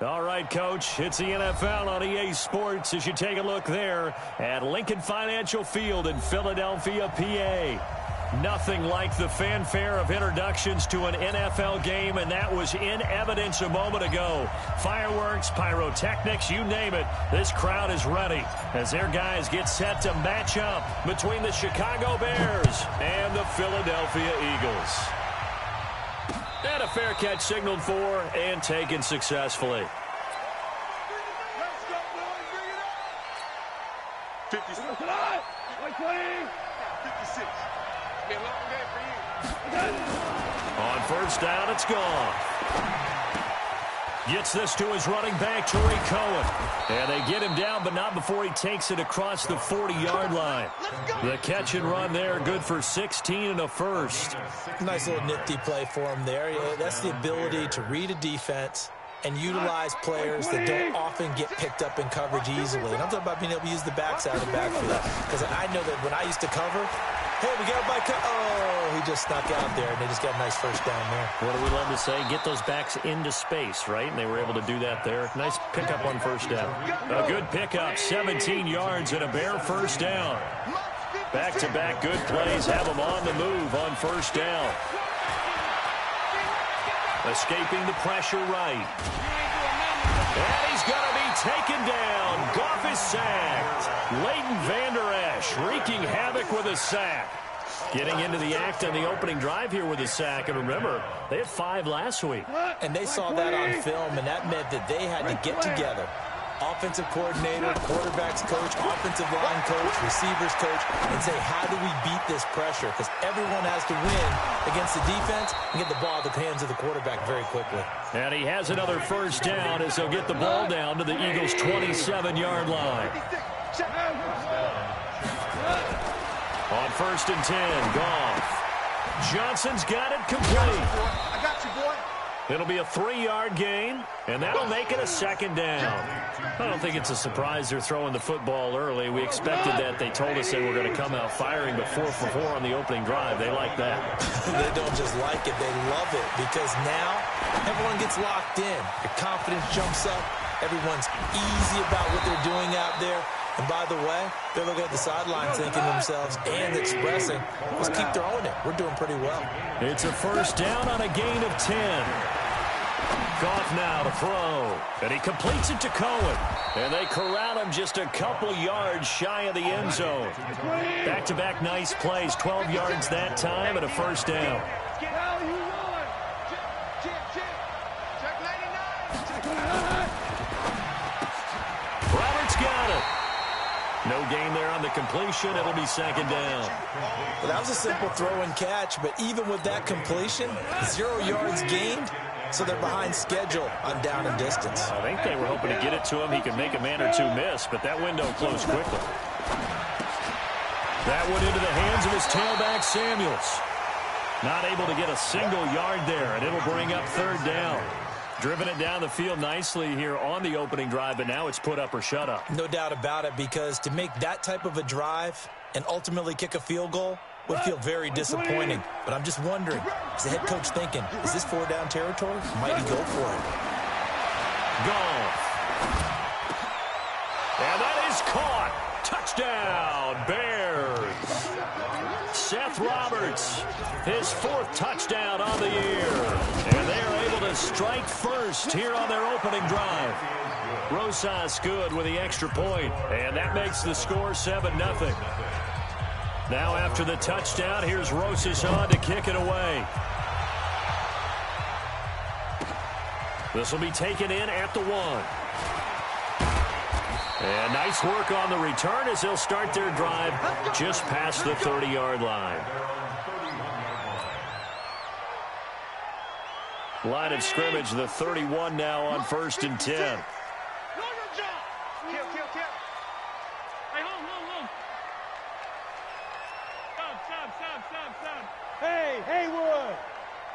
All right, Coach, it's the NFL on EA Sports as you take a look there at Lincoln Financial Field in Philadelphia, PA. Nothing like the fanfare of introductions to an NFL game, and that was in evidence a moment ago. Fireworks, pyrotechnics, you name it, this crowd is ready as their guys get set to match up between the Chicago Bears and the Philadelphia Eagles. And a fair catch signaled for and taken successfully. 56. On first down, it's gone. Gets this to his running back, Tariq Cohen. And they get him down, but not before he takes it across the 40-yard line. The catch and run there, good for 16 and a first. Nice little nifty play for him there. That's the ability to read a defense and utilize players that don't often get picked up in coverage easily. And I'm talking about being able to use the backside of the backfield. Because I know that when I used to cover, hey, we got by oh, he just snuck out there, and they just got a nice first down there. What do we love to say? Get those backs into space, right? And they were able to do that there. Nice pickup on first down. A good pickup, 17 yards and a Bear first down. Back-to-back good plays have them on the move on first down. Escaping the pressure right. And he's going to be taken down. Goff is sacked. Leighton Vander Esch wreaking havoc with a sack. Getting into the act on the opening drive here with a sack. And remember, they had 5 last week. And they saw that on film, and that meant that they had to get together. Offensive coordinator, quarterback's coach, offensive line coach, receivers coach, and say, how do we beat this pressure? Because everyone has to win against the defense and get the ball out of the hands of the quarterback very quickly. And he has another first down as he'll get the ball down to the Eagles' 27-yard line. On first and 10, Goff. Johnson's got it complete. I got you, boy. It'll be a 3-yard gain, and that'll make it a second down. I don't think it's a surprise they're throwing the football early. We expected that. They told us they were going to come out firing, but 4 for 4 on the opening drive. They like that. They don't just like it. They love it because now everyone gets locked in. Your confidence jumps up. Everyone's easy about what they're doing out there. And by the way, they're looking at the sideline thinking to themselves and expressing, let's keep throwing it. We're doing pretty well. It's a first down on a gain of 10. Goff now to throw. And he completes it to Cohen. And they corral him just a couple yards shy of the end zone. Back-to-back nice plays, 12 yards that time and a first down. Roberts got it. No gain there on the completion. It'll be second down. Well, that was a simple throw and catch, but even with that completion, 0 yards gained, so they're behind schedule on down and distance. I think they were hoping to get it to him. He could make a man or two miss, but that window closed quickly. That went into the hands of his tailback, Samuels. Not able to get a single yard there, and it'll bring up third down. Driven it down the field nicely here on the opening drive, but now it's put up or shut up. No doubt about it, because to make that type of a drive and ultimately kick a field goal would feel very disappointing. But I'm just wondering, is the head coach thinking, is this 4-down territory? Might he go for it? Goff. And that is caught. Touchdown, Bears. Seth Roberts, his 4th touchdown on the year. And they are able to strike first here on their opening drive. Rosas good with the extra point, and that makes the score 7-0. Now after the touchdown, here's Rosas on to kick it away. This will be taken in at the 1. And nice work on the return as they'll start their drive just past the 30-yard line. Line of scrimmage, the 31 now on first and 10. Hey, Haywood.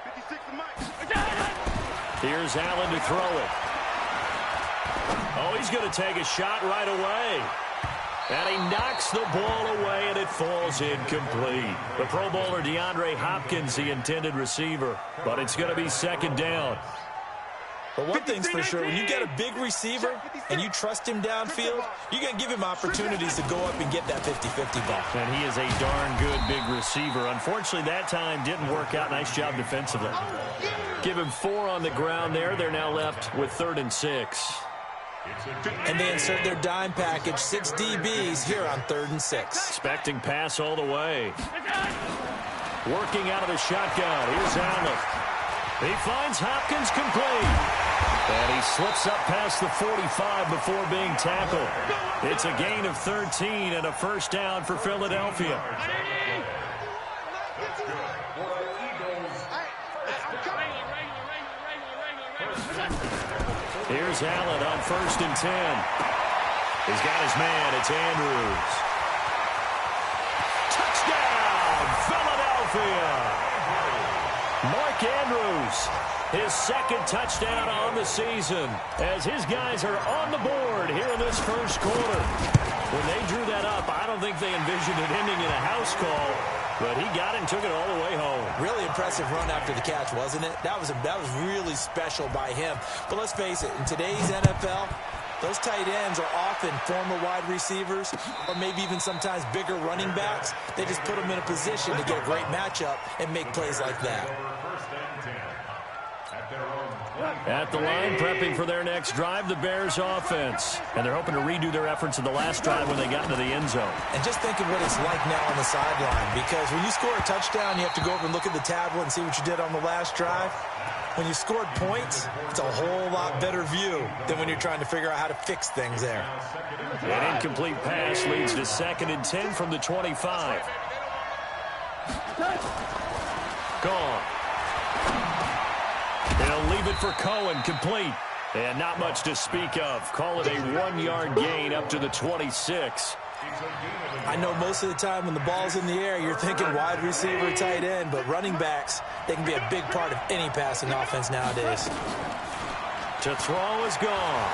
56 to Mike. Here's Allen to throw it. Oh, he's going to take a shot right away. And he knocks the ball away, and it falls incomplete. The Pro Bowler DeAndre Hopkins, the intended receiver. But it's going to be second down. But one thing's for sure, when you get a big receiver and you trust him downfield, you're going to give him opportunities to go up and get that 50-50 ball. And he is a darn good big receiver. Unfortunately, that time didn't work out. Nice job defensively. Give him 4 on the ground there. They're now left with 3rd and 6. And they insert their dime package, 6 DBs here on 3rd and 6. Expecting pass all the way. Working out of the shotgun. Here's Allen. He finds Hopkins complete. And he slips up past the 45 before being tackled. It's a gain of 13 and a first down for Philadelphia. Here's Allen on 1st and 10. He's got his man. It's Andrews. Touchdown, Philadelphia. Mark Andrews, his 2nd touchdown on the season, as his guys are on the board here in this first quarter. When they drew that up, I don't think they envisioned it ending in a house call, but he got it and took it all the way home. Really impressive run after the catch, wasn't it? That was really special by him. But let's face it, in today's NFL, those tight ends are often former wide receivers or maybe even sometimes bigger running backs. They just put them in a position to get a great matchup and make plays like that. At the line, prepping for their next drive, the Bears offense. And they're hoping to redo their efforts in the last drive when they got into the end zone. And just think of what it's like now on the sideline, because when you score a touchdown, you have to go over and look at the tablet and see what you did on the last drive. When you scored points, it's a whole lot better view than when you're trying to figure out how to fix things there. An incomplete pass leads to 2nd and 10 from the 25. Gone. He'll leave it for Cohen, complete. And not much to speak of. Call it a 1-yard gain up to the 26. I know most of the time when the ball's in the air, you're thinking wide receiver, tight end, but running backs, they can be a big part of any passing offense nowadays. To throw is gone.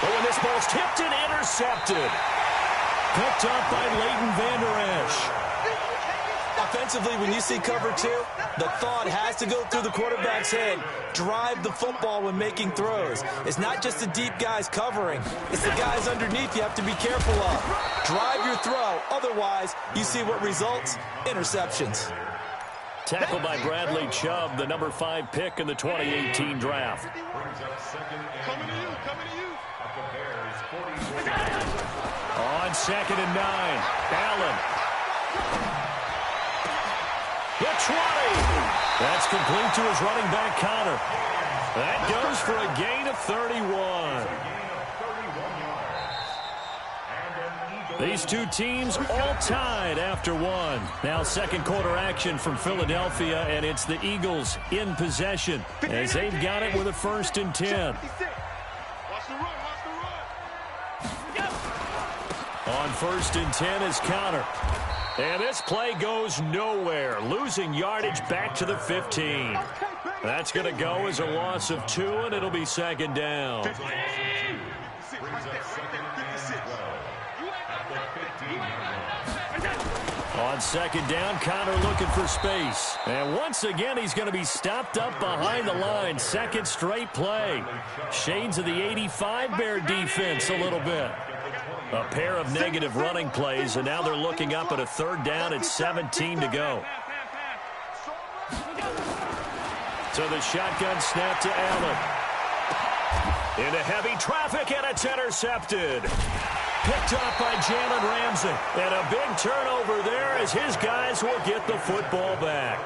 But when this ball's tipped and intercepted. Picked up by Leighton Vander Esch. Offensively, when you see cover 2, the thought has to go through the quarterback's head. Drive the football when making throws. It's not just the deep guys covering. It's the guys underneath you have to be careful of. Drive your throw. Otherwise, you see what results? Interceptions. Tackled by Bradley Chubb, the number 5 pick in the 2018 draft. Coming to you. On 2nd and 9, Allen. The 20. That's complete to his running back, Connor. That goes for a gain of 31. These two teams all tied after 1. Now 2nd quarter action from Philadelphia, and it's the Eagles in possession as they've got it with a 1st and 10. On 1st and 10 is Connor. And this play goes nowhere, losing yardage back to the 15. That's going to go as a loss of 2, and it'll be 2nd down. On 2nd down, Connor looking for space. And once again, he's going to be stopped up behind the line. 2nd straight play. Shades of the 85 Bear defense a little bit. A pair of negative running plays, and now they're looking up at a 3rd down at 17 to go. So the shotgun snap to Allen. Into heavy traffic, and it's intercepted. Picked up by Jalen Ramsey. And a big turnover there as his guys will get the football back.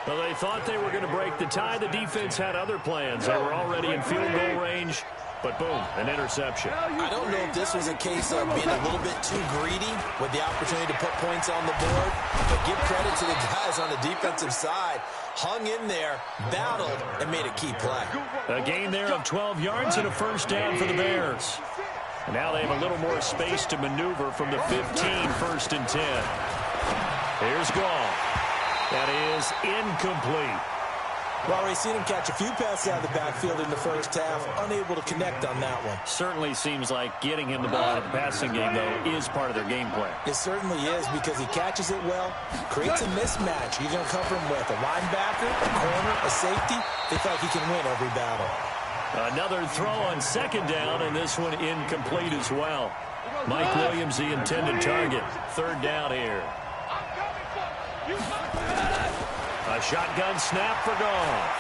Well, they thought they were going to break the tie. The defense had other plans. They were already in field goal range. But boom, an interception. I don't know if this was a case of being a little bit too greedy with the opportunity to put points on the board, but give credit to the guys on the defensive side. Hung in there, battled, and made a key play. A gain there of 12 yards and a 1st down for the Bears. And now they have a little more space to maneuver from the 15, 1st and 10. Here's Gall. That is incomplete. We've already seen him catch a few passes out of the backfield in the first half, unable to connect on that one. Certainly seems like getting him the ball out of the passing game, though, is part of their game plan. It certainly is, because he catches it well, creates a mismatch. You're going to cover him with a linebacker, a corner, a safety. They feel like he can win every battle. Another throw on second down, and this one incomplete as well. Mike Williams, the intended target. Third down here. A shotgun snap for Goff.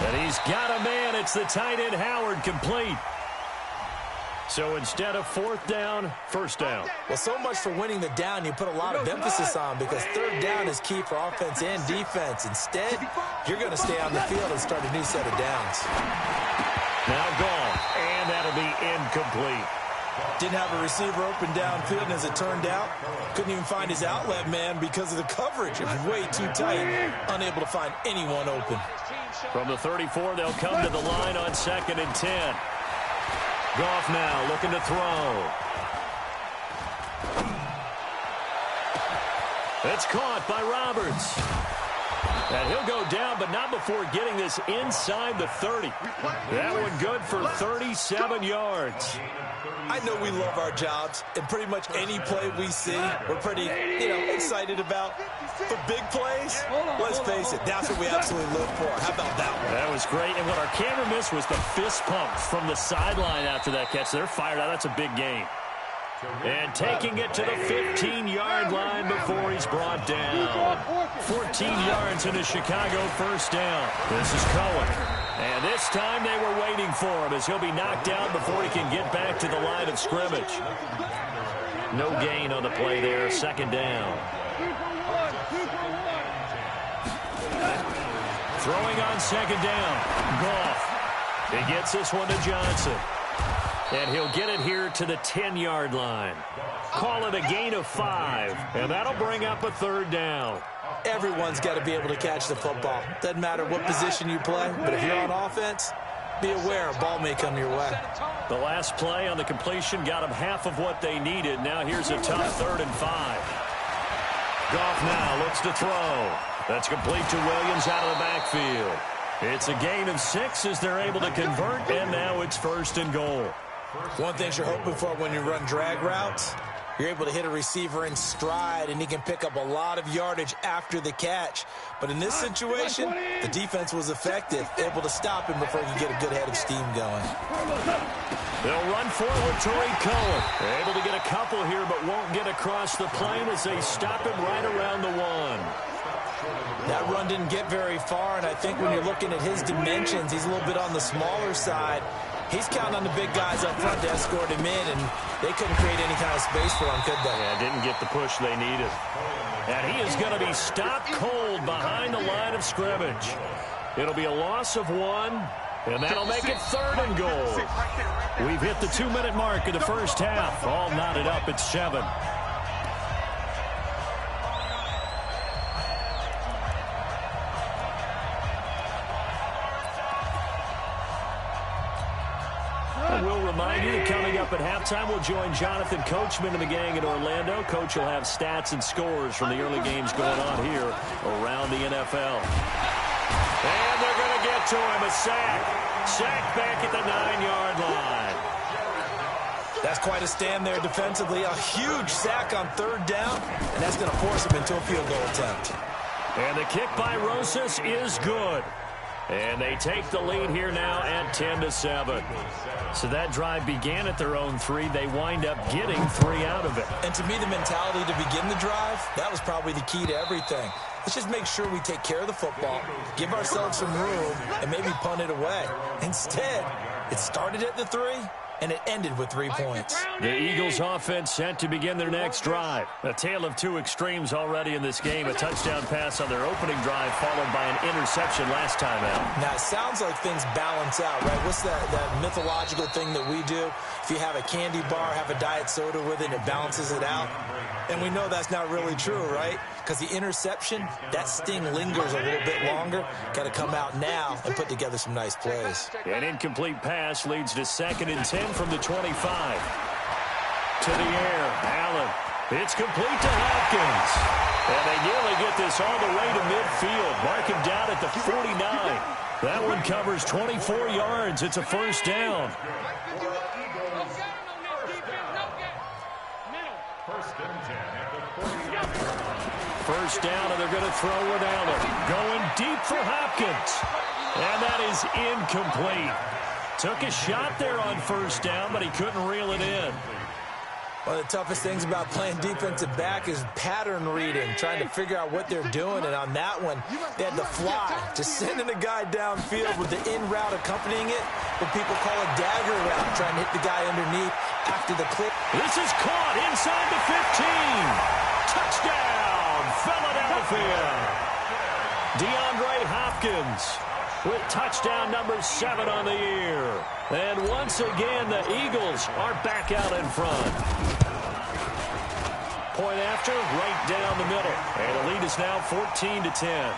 And he's got a man. It's the tight end Howard, complete. So instead of fourth down, first down. Well, so much for winning the down you put a lot of emphasis on, because third down is key for offense and defense. Instead, you're going to stay on the field and start a new set of downs. Now Goff, and that'll be incomplete. Didn't have a receiver open downfield, and as it turned out, couldn't even find his outlet man because of the coverage. It was way too tight, unable to find anyone open. From the 34, they'll come to the line on 2nd and 10. Goff now looking to throw. It's caught by Roberts. And he'll go down, but not before getting this inside the 30. That one good for 37 yards. I know we love our jobs, and pretty much any play we see, we're pretty, excited about. For big plays, let's face it, that's what we absolutely live for. How about that one? That was great, and what our camera missed was the fist pump from the sideline after that catch. They're fired out. That's a big game. And taking it to the 15-yard line before he's brought down. 14 yards in a Chicago first down. This is Cohen. And this time they were waiting for him, as he'll be knocked down before he can get back to the line of scrimmage. No gain on the play there. Second down. Throwing on second down. Goff. He gets this one to Johnson. And he'll get it here to the 10-yard line. Call it a gain of 5. And that'll bring up a third down. Everyone's got to be able to catch the football. Doesn't matter what position you play, but if you're on offense, be aware a ball may come your way. The last play on the completion got them half of what they needed. Now here's a tough 3rd and 5. Goff now looks to throw. That's complete to Williams out of the backfield. It's a gain of 6 as they're able to convert, and now it's 1st and goal. One thing you're hoping for when you run drag routes, you're able to hit a receiver in stride, and he can pick up a lot of yardage after the catch. But in this situation, the defense was effective, able to stop him before he could get a good head of steam going. They'll run forward, Torrey Cohen. They're able to get a couple here, but won't get across the plane as they stop him right around the 1. That run didn't get very far, and I think when you're looking at his dimensions, he's a little bit on the smaller side. He's counting on the big guys up front to escort him in, and they couldn't create any kind of space for him, could they? Yeah, didn't get the push they needed. And he is going to be stopped cold behind the line of scrimmage. It'll be a loss of 1, and that'll make it 3rd and goal. We've hit the 2-minute mark of the first half. All knotted up at 7. We'll remind you that coming up at halftime, we'll join Jonathan Coachman and the gang in Orlando. Coach will have stats and scores from the early games going on here around the NFL. And they're going to get to him. A sack. Sack back at the 9-yard line. That's quite a stand there defensively. A huge sack on 3rd down, and that's going to force him into a field goal attempt. And the kick by Rosas is good. And they take the lead here now at 10-7. So that drive began at their own 3. They wind up getting 3 out of it. And to me, the mentality to begin the drive, that was probably the key to everything. Let's just make sure we take care of the football, give ourselves some room, and maybe punt it away. Instead, it started at the 3, and it ended with 3 points. The Eagles offense set to begin their next drive. A tale of 2 extremes already in this game. A touchdown pass on their opening drive followed by an interception last time out. Now, it sounds like things balance out, right? What's that mythological thing that we do? If you have a candy bar, have a diet soda with it, and it balances it out. And we know that's not really true, right? Because the interception, that sting lingers a little bit longer. Got to come out now and put together some nice plays. An incomplete pass leads to 2nd and 10 from the 25. To the air, Allen. It's complete to Hopkins. And they nearly get this all the way to midfield. Mark him down at the 49. That one covers 24 yards. It's a first down. First down, and they're going to throw with Allen. Going deep for Hopkins. And that is incomplete. Took a shot there on first down, but he couldn't reel it in. One of the toughest things about playing defensive back is pattern reading, trying to figure out what they're doing. And on that one, they had the fly, just sending a guy downfield with the in route accompanying it, what people call a dagger route, trying to hit the guy underneath after the clip. This is caught inside the 15. Touchdown, Philadelphia. DeAndre Hopkins with touchdown number 7 on the year. And once again, the Eagles are back out in front. Point after, right down the middle. And the lead is now 14-10.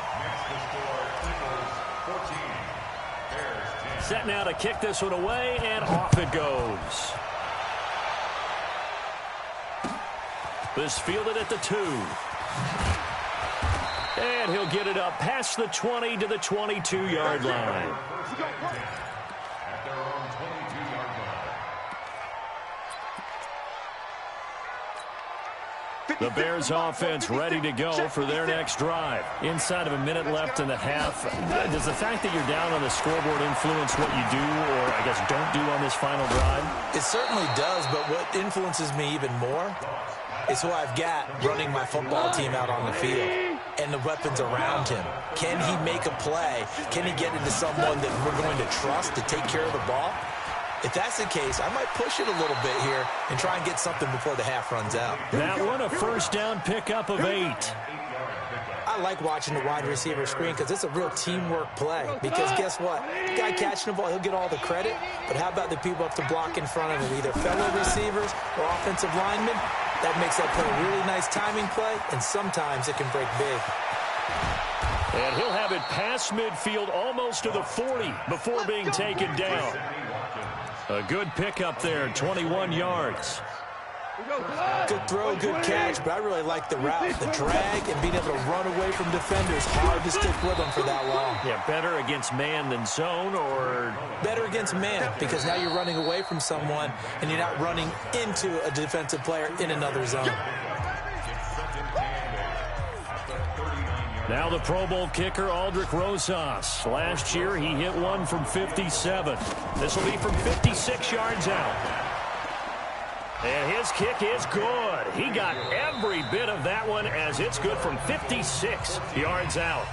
Set now to kick this one away, and off it goes. This fielded at the 2. And he'll get it up past the 20 to the 22-yard line. The Bears offense ready to go for their next drive. Inside of a minute left in the half. Does the fact that you're down on the scoreboard influence what you do, or I guess don't do on this final drive? It certainly does, but what influences me even more is who I've got running my football team out on the field and the weapons around him. Can he make a play? Can he get into someone that we're going to trust to take care of the ball? If that's the case, I might push it a little bit here and try and get something before the half runs out. That one a first down pickup of 8. I like watching the wide receiver screen because it's a real teamwork play. Because guess what? The guy catching the ball, he'll get all the credit. But how about the people up to block in front of him, either fellow receivers or offensive linemen? That makes that play a really nice timing play, and sometimes it can break big. And he'll have it past midfield almost to the 40 before being taken down. A good pickup there, 21 yards. Good throw, good catch, but I really like the route, the drag, and being able to run away from defenders. Hard to stick with them for that long. Yeah, better against man than zone, or? Better against man, because now you're running away from someone, and you're not running into a defensive player in another zone. Now the Pro Bowl kicker, Aldrich Rosas. Last year, he hit one from 57. This will be from 56 yards out. And his kick is good. He got every bit of that one as it's good from 56 yards out.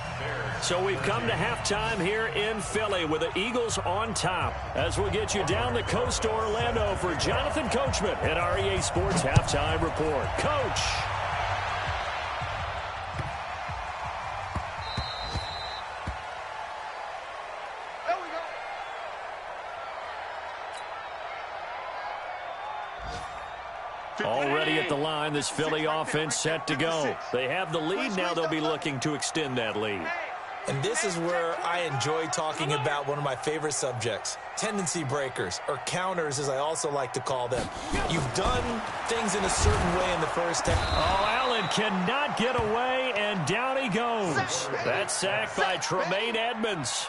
So we've come to halftime here in Philly with the Eagles on top. As we'll get you down the coast to Orlando for Jonathan Coachman at our EA Sports Halftime Report. Coach. Already at the line, this Philly offense set to go. They have the lead. Now they'll be looking to extend that lead. And this is where I enjoy talking about one of my favorite subjects, tendency breakers, or counters as I also like to call them. You've done things in a certain way in the first half. Oh, Allen cannot get away, and down he goes. That's sacked by Tremaine Edmonds.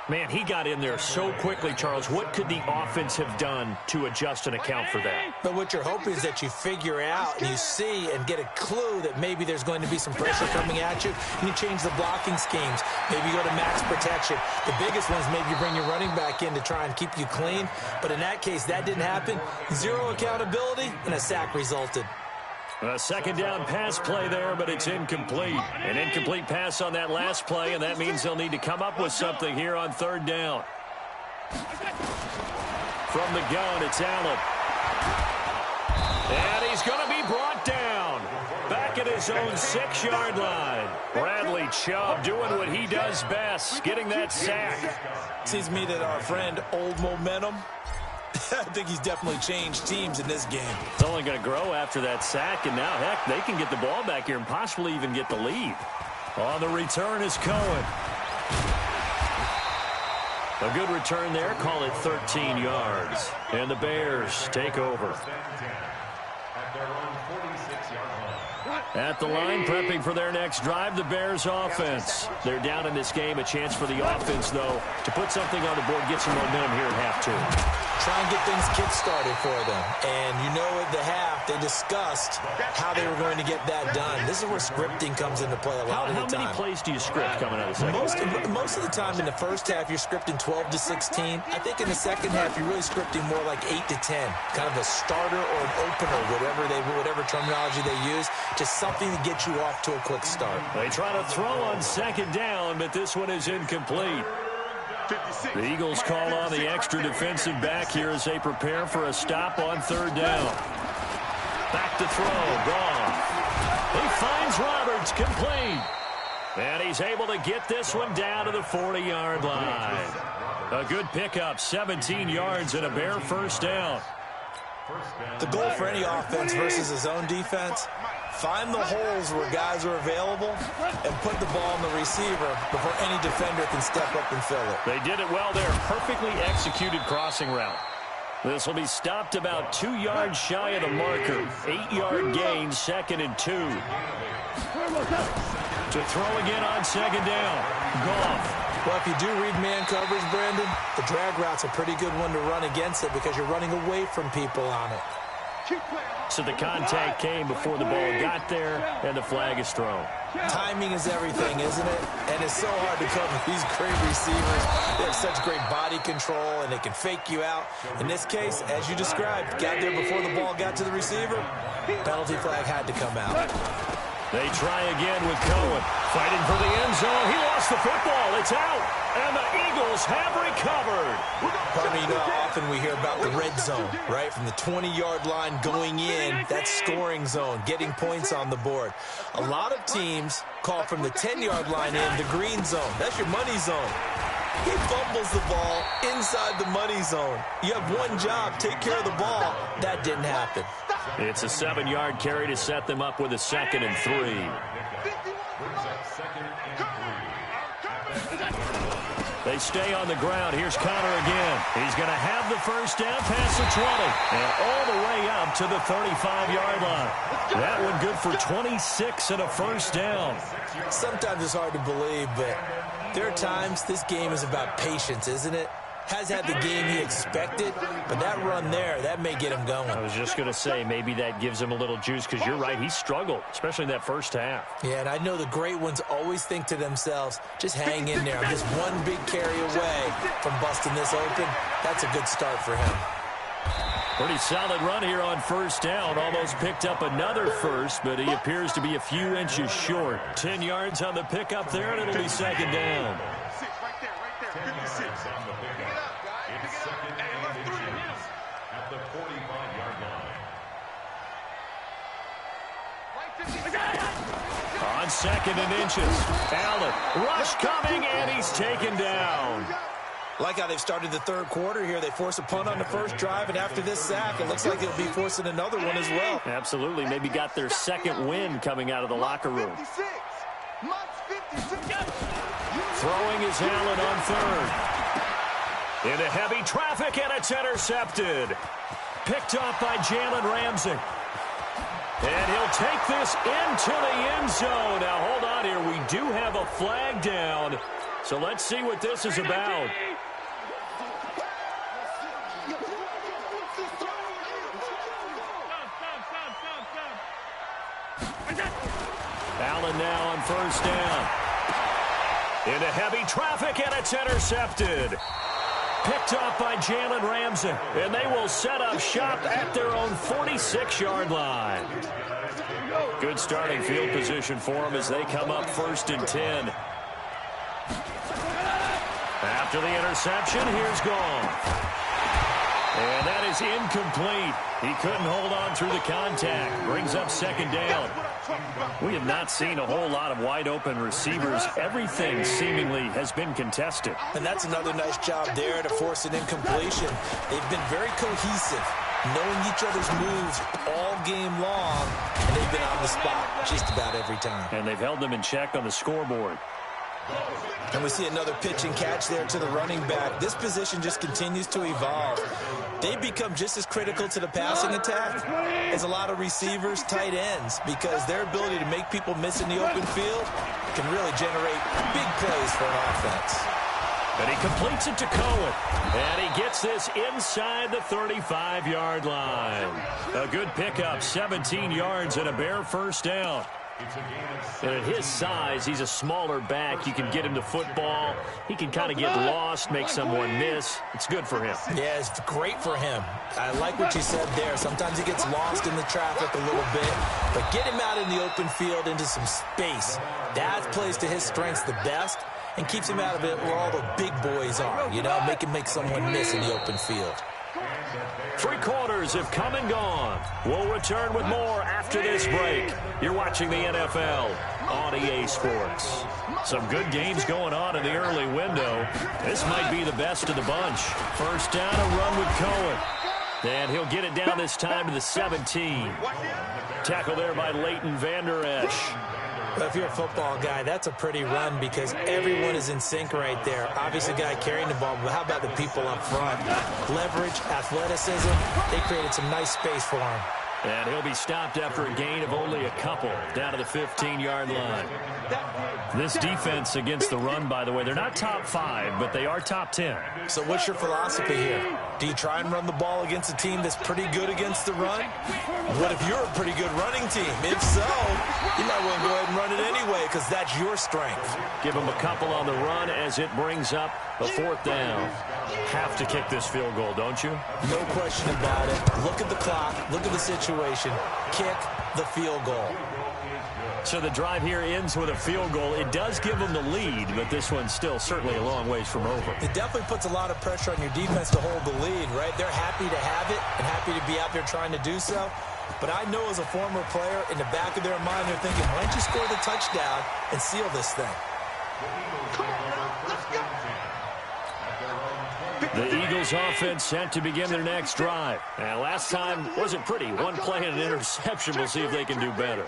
Man, he got in there so quickly, Charles. What could the offense have done to adjust and account for that? But what you're hoping is that you figure out and you see and get a clue that maybe there's going to be some pressure coming at you, and you change the blocking schemes. Maybe you go to max protection. The biggest one is maybe you bring your running back in to try and keep you clean. But in that case, that didn't happen. Zero accountability, and a sack resulted. A second down pass play there, but it's incomplete. An incomplete pass on that last play, and that means they'll need to come up with something here on third down. From the gun, it's Allen. And he's going to be brought down. Back at his own 6-yard line. Bradley Chubb doing what he does best, getting that sack. Seems to me that our friend Old Momentum, I think he's definitely changed teams in this game. It's only going to grow after that sack, and now, heck, they can get the ball back here and possibly even get the lead. On the return is Cohen. A good return there, call it 13 yards. And the Bears take over. At the line, prepping for their next drive, the Bears offense. They're down in this game. A chance for the offense, though, to put something on the board, get some momentum here at half two. Try and get things kick-started for them. And you know at the half, they discussed how they were going to get that done. This is where scripting comes into play a lot of the time. How many plays do you script coming out of the second? Most of the time in the first half, you're scripting 12 to 16. I think in the second half, you're really scripting more like 8 to 10. Kind of a starter or an opener, whatever terminology they use. Just something to get you off to a quick start. They try to throw on second down, but this one is incomplete. The Eagles call on the extra defensive back here as they prepare for a stop on third down. Back to throw. Gone. He finds Roberts, complete. And he's able to get this one down to the 40-yard line. A good pickup, 17 yards and a Bear first down. The goal for any offense versus a zone defense, find the holes where guys are available and put the ball in the receiver before any defender can step up and fill it. They did it well there. Perfectly executed crossing route. This will be stopped about 2 yards shy of the marker. 8-yard gain, 2nd and 2. To throw again on second down. Goff. Well, if you do read man coverage, Brandon, the drag route's a pretty good one to run against it because you're running away from people on it. So the contact came before the ball got there, and the flag is thrown. Timing is everything, isn't it? And it's so hard to cover these great receivers. They have such great body control, and they can fake you out. In this case, as you described, got there before the ball got to the receiver. Penalty flag had to come out. They try again with Cohen. Fighting for the end zone. He lost the football. It's out. And the Eagles have recovered. Pardon me, you know how often we hear about the red zone, right? From the 20-yard line going in, that's scoring zone, getting points on the board. A lot of teams call from the 10-yard line in the green zone. That's your money zone. He fumbles the ball inside the money zone. You have one job, take care of the ball. That didn't happen. It's a 7-yard carry to set them up with a 2nd and 3. They stay on the ground. Here's Connor again. He's going to have the first down past the 20 and all the way up to the 35-yard line. That one good for 26 and a first down. Sometimes it's hard to believe, but there are times this game is about patience, isn't it? Has had the game he expected, but that run there, that may get him going. I was just going to say, maybe that gives him a little juice, because you're right, he struggled, especially in that first half. Yeah, and I know the great ones always think to themselves, just hang in there. I'm just one big carry away from busting this open. That's a good start for him. Pretty solid run here on first down. Almost picked up another first, but he appears to be a few inches short. 10 yards on the pickup there, and it'll be second down. On 2nd and inches. Allen, rush coming, and he's taken down. Like how they've started the third quarter here. They force a punt on the first drive, and after this sack, it looks like they'll be forcing another one as well. Absolutely. Maybe got their second win coming out of the locker room. Throwing is Allen on third. Into heavy traffic, and it's intercepted. Picked up by Jalen Ramsey. And he'll take this into the end zone. Now, hold on here. We do have a flag down. So let's see what this is about. Allen now on first down. Into heavy traffic, and it's intercepted. Picked up by Jalen Ramsey, and they will set up shop at their own 46-yard line. Good starting field position for them as they come up 1st and 10. After the interception, here's Goff. And that is incomplete. He couldn't hold on through the contact. Brings up second down. We have not seen a whole lot of wide-open receivers. Everything seemingly has been contested. And that's another nice job there to force an incompletion. They've been very cohesive, knowing each other's moves all game long, and they've been on the spot just about every time. And they've held them in check on the scoreboard. And we see another pitch and catch there to the running back. This position just continues to evolve. They become just as critical to the passing attack as a lot of receivers, tight ends, because their ability to make people miss in the open field can really generate big plays for an offense. And he completes it to Cohen. And he gets this inside the 35-yard line. A good pickup, 17 yards and a bare first down. And at his size, he's a smaller back. You can get him to football. He can kind of get lost, make someone miss. It's good for him. Yeah, it's great for him. I like what you said there. Sometimes he gets lost in the traffic a little bit. But get him out in the open field into some space. That plays to his strengths the best and keeps him out of it where all the big boys are. You know, make him make someone miss in the open field. 3 quarters have come and gone. We'll return with more after this break. You're watching the NFL on EA Sports. Some good games going on in the early window. This might be the best of the bunch. First down, a run with Cohen. And he'll get it down this time to the 17. Tackle there by Leighton Vander Esch. Well, if you're a football guy, that's a pretty run because everyone is in sync right there. Obviously, the guy carrying the ball, but how about the people up front? Leverage, athleticism, they created some nice space for him. And he'll be stopped after a gain of only a couple down to the 15-yard line. This defense against the run, by the way, they're not top 5, but they are top 10. So what's your philosophy here? Do you try and run the ball against a team that's pretty good against the run? What if you're a pretty good running team? If so, you might want to go ahead and run it anyway because that's your strength. Give them a couple on the run as it brings up a 4th down. Have to kick this field goal, don't you? No question about it. Look at the clock. Look at the situation. Kick the field goal. So the drive here ends with a field goal. It does give them the lead, but this one's still certainly a long ways from over. It definitely puts a lot of pressure on your defense to hold the lead, right? They're happy to have it and happy to be out there trying to do so. But I know as a former player, in the back of their mind, they're thinking, why don't you score the touchdown and seal this thing? The Eagles offense set to begin their next drive. And last time wasn't pretty. One play and an interception. We'll see if they can do better.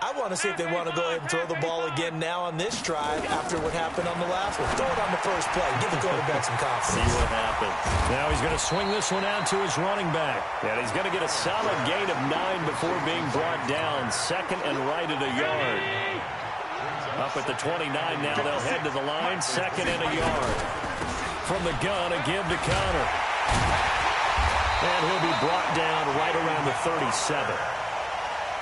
I want to see if they want to go ahead and throw the ball again now on this drive after what happened on the last one. Throw it on the first play. Give the quarterback some confidence. See what happens. Now he's going to swing this one out to his running back. And he's going to get a solid gain of 9 before being brought down. 2nd and right at a yard. Up at the 29 now. They'll head to the line. 2nd and a yard. From the gun, a give to Connor. And he'll be brought down right around the 37.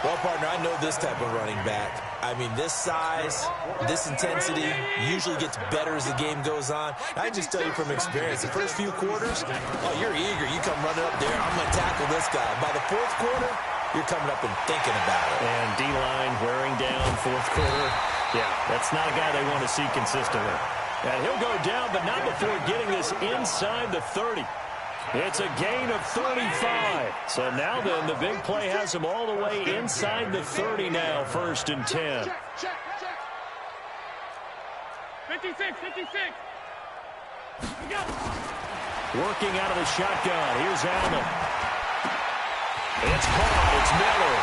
Well, partner, I know this type of running back. I mean, this size, this intensity usually gets better as the game goes on. I can just tell you from experience, the first few quarters, oh, you're eager. You come running up there, I'm going to tackle this guy. By the 4th quarter, you're coming up and thinking about it. And D-line wearing down 4th quarter. Yeah, that's not a guy they want to see consistently. And he'll go down, but not before getting this inside the 30. It's a gain of 35. So now then, the big play has him all the way inside the 30 now, 1st and 10. 56. Working out of the shotgun. Here's Allen. It's caught. It's Miller.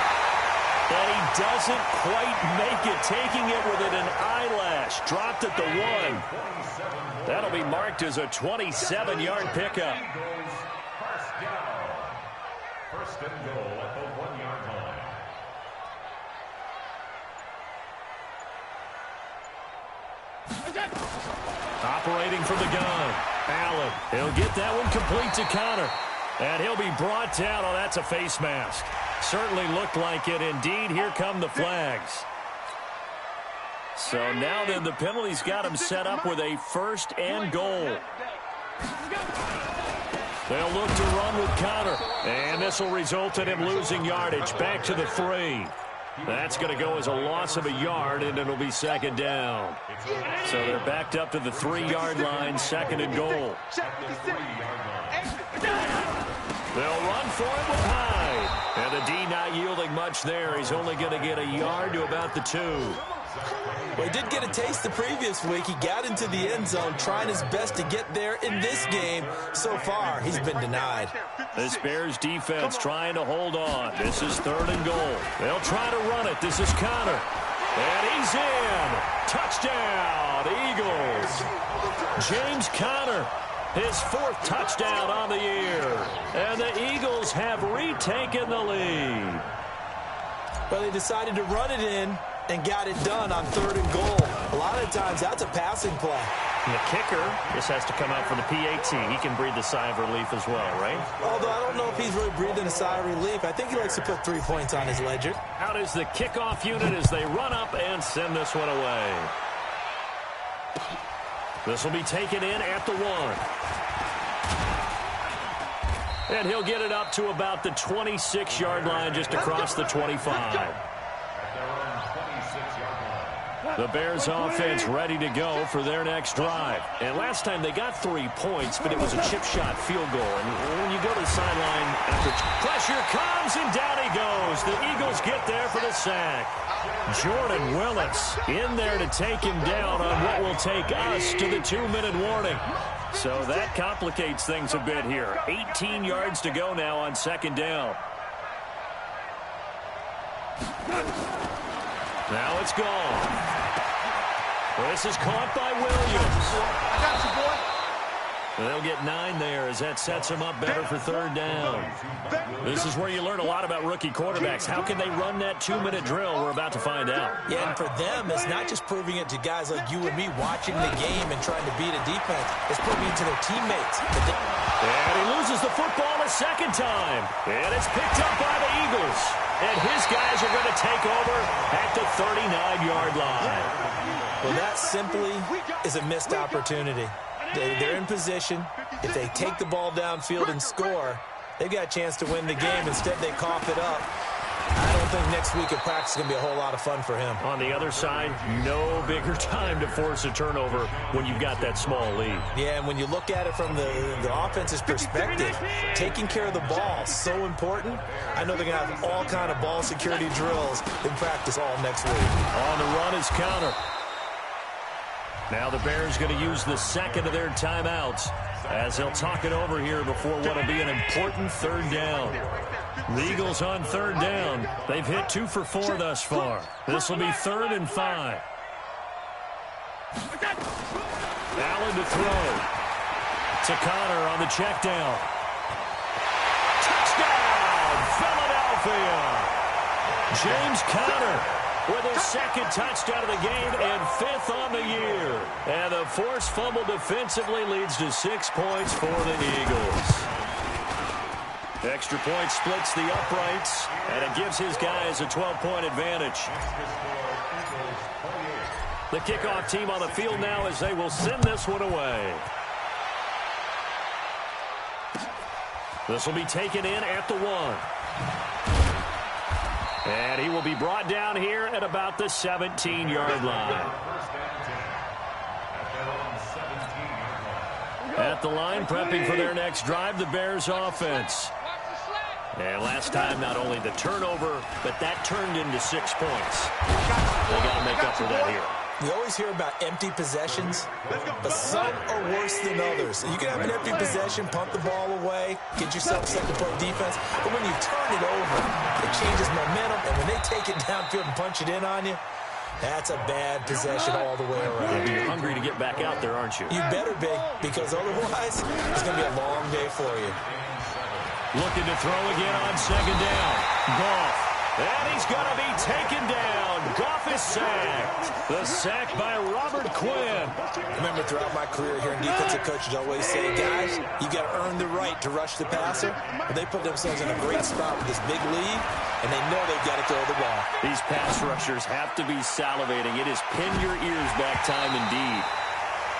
And he doesn't quite make it, taking it within an eyelash. Dropped at the 1. That'll be marked as a 27-yard pickup. First and goal at the 1-yard line. Operating from the gun. Allen. He'll get that one complete to Connor. And he'll be brought down. Oh, that's a face mask. Certainly looked like it. Indeed, here come the flags. So now then, the penalty's got him set up with a 1st and goal. They'll look to run with Connor. And this will result in him losing yardage. Back to the 3. That's going to go as a loss of a yard, and it'll be 2nd down. So they're backed up to the 3-yard line, 2nd and goal. They'll run for it with Hyde. And the D not yielding much there. He's only going to get a yard to about the 2. Well, he did get a taste the previous week. He got into the end zone, trying his best to get there in this game. So far, he's been denied. This Bears defense trying to hold on. This is 3rd and goal. They'll try to run it. This is Connor. And he's in. Touchdown, Eagles. James Conner, his 4th touchdown on the year. And the Eagles have retaken the lead. Well, they decided to run it in and got it done on 3rd and goal. A lot of times, that's a passing play. And the kicker just has to come out for the PAT. He can breathe a sigh of relief as well, right? Although I don't know if he's really breathing a sigh of relief. I think he likes to put 3 points on his ledger. Out is the kickoff unit as they run up and send this one away. This will be taken in at the 1. And he'll get it up to about the 26-yard line, just across the 25. The Bears offense ready to go for their next drive. And last time they got 3 points, but it was a chip shot field goal. And when you go to the sideline, after pressure comes and down he goes. The Eagles get there for the sack. Jordan Willis in there to take him down on what will take us to the 2-minute warning. So that complicates things a bit here. 18 yards to go now on 2nd down. Now it's gone. This is caught by Williams. I got you, boy. They'll get 9 there as that sets them up better for 3rd down. This is where you learn a lot about rookie quarterbacks. How can they run that 2-minute drill? We're about to find out. Yeah, and for them, it's not just proving it to guys like you and me watching the game and trying to beat a defense. It's proving it to their teammates. And he loses the football a 2nd time. And it's picked up by the Eagles. And his guys are going to take over at the 39-yard line. Well, that simply is a missed opportunity. They're in position. If they take the ball downfield and score, they've got a chance to win the game. Instead, they cough it up. I don't think next week at practice is going to be a whole lot of fun for him. On the other side, no bigger time to force a turnover when you've got that small lead. Yeah, and when you look at it from the offense's perspective, taking care of the ball is so important. I know they're going to have all kind of ball security drills in practice all next week. On the run is Conner. Now the Bears going to use the 2nd of their timeouts as they'll talk it over here before what will be an important 3rd down. The Eagles on 3rd down. They've hit 2 for 4 thus far. This will be 3rd and 5. Allen to throw. To Conner on the check down. Touchdown, Philadelphia. James Conner with his 2nd touchdown of the game and 5th on the year. And the forced fumble defensively leads to 6 points for the Eagles. Extra point splits the uprights, and it gives his guys a 12-point advantage. The kickoff team on the field now as they will send this one away. This will be taken in at the 1. And he will be brought down here at about the 17-yard line. At the line, prepping for their next drive, the Bears offense. And last time, not only the turnover, but that turned into 6 points. They got to make up for that here. You always hear about empty possessions, but some are worse than others. You can have an empty possession, punt the ball away, get yourself second-point defense, but when you turn it over, it changes momentum, and when they take it downfield and punch it in on you, that's a bad possession all the way around. You're hungry to get back out there, aren't you? You better be, because otherwise, it's going to be a long day for you. Looking to throw again on 2nd down. Goff. And he's going to be taken down. Goff is sacked. The sack by Robert Quinn. Remember, throughout my career here in defensive coaches, I always say, guys, you got to earn the right to rush the passer. But they put themselves in a great spot with this big lead, and they know they've got to throw the ball. These pass rushers have to be salivating. It is pin your ears back time indeed.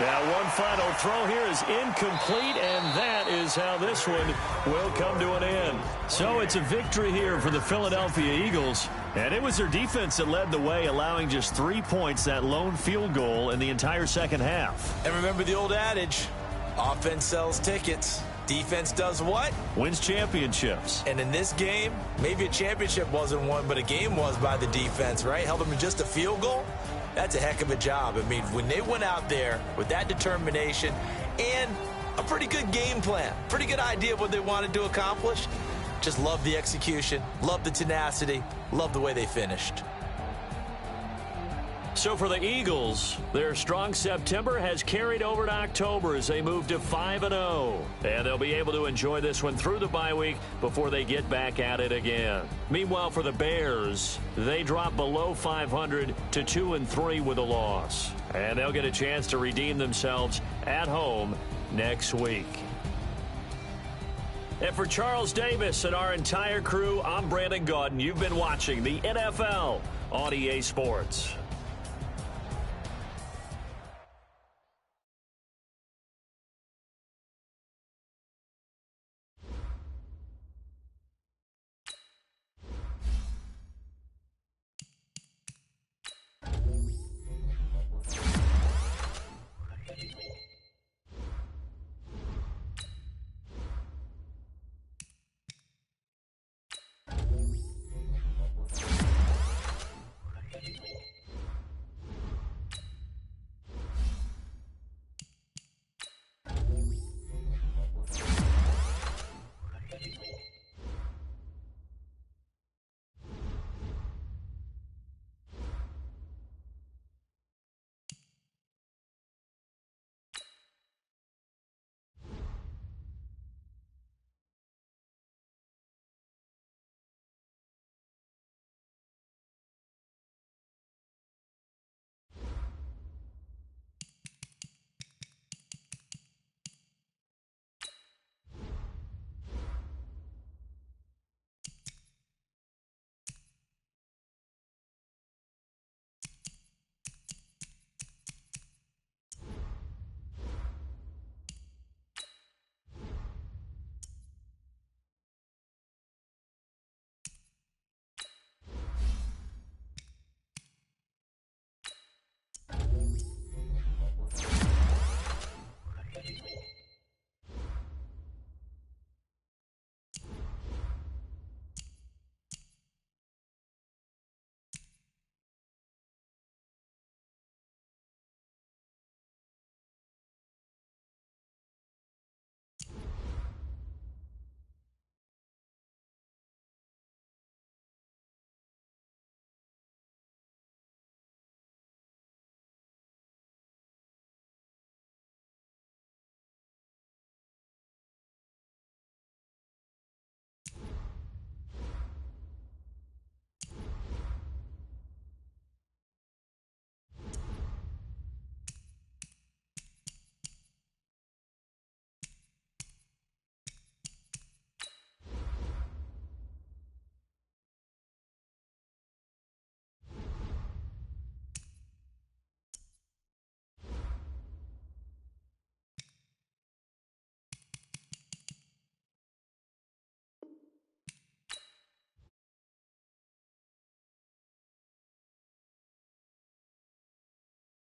Now, one final throw here is incomplete, and that is how this one will come to an end. So it's a victory here for the Philadelphia Eagles, and it was their defense that led the way, allowing just 3 points, that lone field goal in the entire second half. And remember the old adage, offense sells tickets. Defense does what? Wins championships. And in this game, maybe a championship wasn't won, but a game was by the defense, right? Held them to just a field goal. That's a heck of a job. I mean, when they went out there with that determination and a pretty good game plan, pretty good idea of what they wanted to accomplish, just love the execution, love the tenacity, love the way they finished. So for the Eagles, their strong September has carried over to October as they move to 5-0. And they'll be able to enjoy this one through the bye week before they get back at it again. Meanwhile, for the Bears, they drop below 500 to 2-3 with a loss. And they'll get a chance to redeem themselves at home next week. And for Charles Davis and our entire crew, I'm Brandon Gaudin. You've been watching the NFL on EA Sports.